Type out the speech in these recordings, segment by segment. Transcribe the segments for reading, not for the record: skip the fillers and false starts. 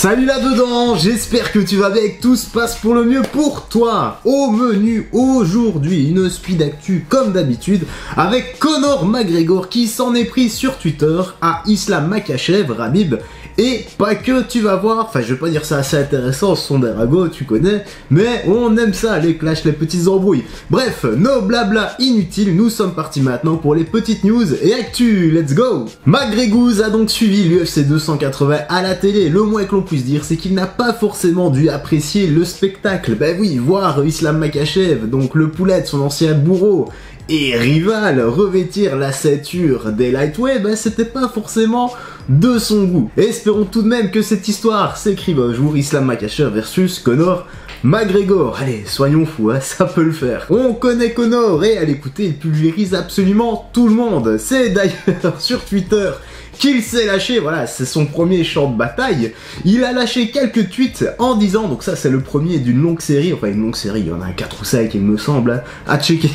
Salut là-dedans, j'espère que tu vas bien et que tout se passe pour le mieux pour toi. Au menu aujourd'hui, une speed actu comme d'habitude avec Conor McGregor qui s'en est pris sur Twitter à Islam Makhachev, Khabib. Et pas que, tu vas voir, enfin je vais pas dire ça assez intéressant, ce sont des ragots, tu connais, mais on aime ça, les clashs, les petites embrouilles. Bref, no blabla inutile, nous sommes partis maintenant pour les petites news et actu, let's go. McGregor a donc suivi l'UFC 280 à la télé, le moins que l'on puisse dire, c'est qu'il n'a pas forcément dû apprécier le spectacle. Ben oui, voir Islam Makhachev, donc le poulet de son ancien bourreau, et rival revêtir la ceinture des lightweight, ben c'était pas forcément de son goût. Et espérons tout de même que cette histoire s'écrive un jour, Islam Makhachev versus Conor McGregor. Allez, soyons fous, hein, ça peut le faire. On connaît Conor et à l'écouter, il pulvérise absolument tout le monde. C'est d'ailleurs sur Twitter qu'il s'est lâché, voilà, c'est son premier champ de bataille. Il a lâché quelques tweets en disant, donc ça c'est le premier d'une longue série, enfin une longue série, il y en a 4 ou 5 il me semble, hein, à checker.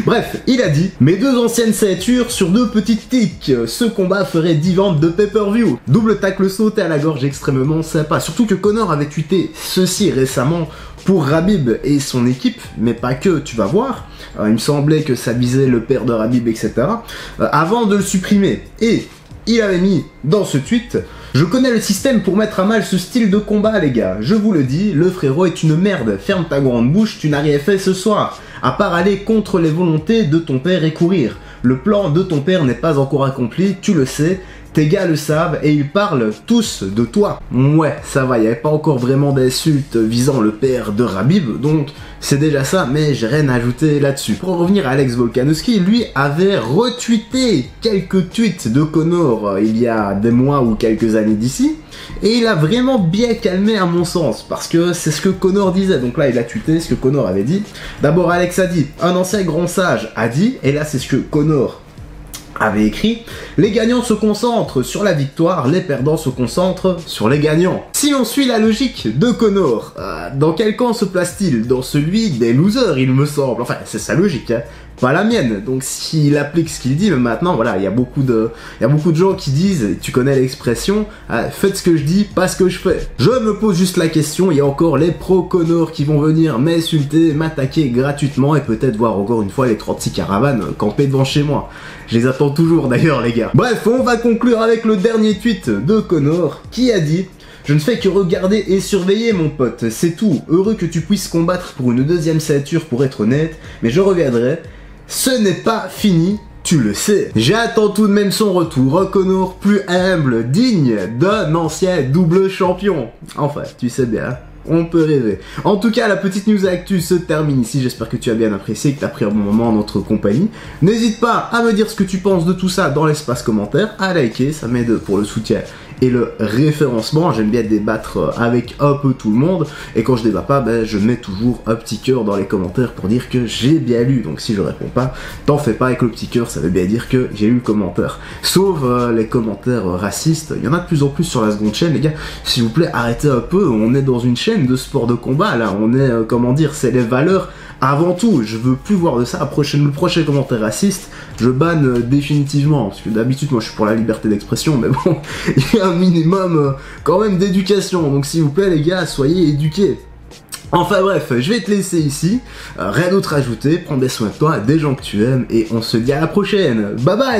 Bref, il a dit, mes deux anciennes ceintures sur deux petites tics, ce combat ferait 10 ventes de pay-per-view. Double tacle sauté à la gorge extrêmement sympa, surtout que Conor avait tweeté ceci récemment pour Khabib et son équipe, mais pas que, tu vas voir. Il me semblait que ça visait le père de Khabib, etc. Avant de le supprimer. Et il avait mis dans ce tweet « Je connais le système pour mettre à mal ce style de combat les gars, je vous le dis, le frérot est une merde, ferme ta grande bouche, tu n'as rien fait ce soir, à part aller contre les volontés de ton père et courir. Le plan de ton père n'est pas encore accompli, tu le sais, tes gars le savent et ils parlent tous de toi. » Ouais, ça va, il n'y avait pas encore vraiment d'insultes visant le père de Khabib, donc c'est déjà ça, mais j'ai rien à ajouter là-dessus. Pour en revenir à Alex Volkanovski, lui avait retweeté quelques tweets de Conor il y a des mois ou quelques années d'ici, et il a vraiment bien calmé à mon sens, parce que c'est ce que Conor disait. Donc là il a tweeté ce que Conor avait dit. D'abord Alex a dit, un ancien grand sage a dit, et là c'est ce que Conor avait écrit, les gagnants se concentrent sur la victoire, les perdants se concentrent sur les gagnants. Si on suit la logique de Conor, dans quel camp se place-t-il? Dans celui des losers, il me semble. Enfin, c'est sa logique, hein, pas la mienne. Donc s'il applique ce qu'il dit, mais maintenant, voilà, il y a beaucoup de gens qui disent, tu connais l'expression, faites ce que je dis, pas ce que je fais. Je me pose juste la question, il y a encore les pro-Conor qui vont venir m'insulter, m'attaquer gratuitement, et peut-être voir encore une fois les 36 caravanes camper devant chez moi. Je les attends toujours d'ailleurs les gars. Bref, on va conclure avec le dernier tweet de Conor qui a dit « Je ne fais que regarder et surveiller mon pote, c'est tout. Heureux que tu puisses combattre pour une deuxième ceinture pour être honnête, mais je reviendrai. Ce n'est pas fini. Tu le sais. » J'attends tout de même son retour, Conor plus humble, digne d'un ancien double champion. Enfin, tu sais bien. On peut rêver. En tout cas, la petite news actu se termine ici. J'espère que tu as bien apprécié, que tu as pris un bon moment en notre compagnie. N'hésite pas à me dire ce que tu penses de tout ça dans l'espace commentaire, à liker, ça m'aide pour le soutien et le référencement. J'aime bien débattre avec un peu tout le monde, et quand je débat pas, ben, je mets toujours un petit cœur dans les commentaires pour dire que j'ai bien lu. Donc si je réponds pas, t'en fais pas, avec le petit cœur, ça veut bien dire que j'ai lu le commentaire. Sauf les commentaires racistes, il y en a de plus en plus sur la seconde chaîne, les gars. S'il vous plaît, arrêtez un peu, on est dans une chaîne de sport de combat, là, on est, comment dire, c'est les valeurs avant tout, je veux plus voir de ça. Le prochain commentaire raciste, je banne définitivement, parce que d'habitude moi je suis pour la liberté d'expression, mais bon, il y a un minimum quand même d'éducation, donc s'il vous plaît les gars, soyez éduqués. Enfin bref, je vais te laisser ici, rien d'autre à ajouter, prends bien soin de toi, des gens que tu aimes, et on se dit à la prochaine, bye bye.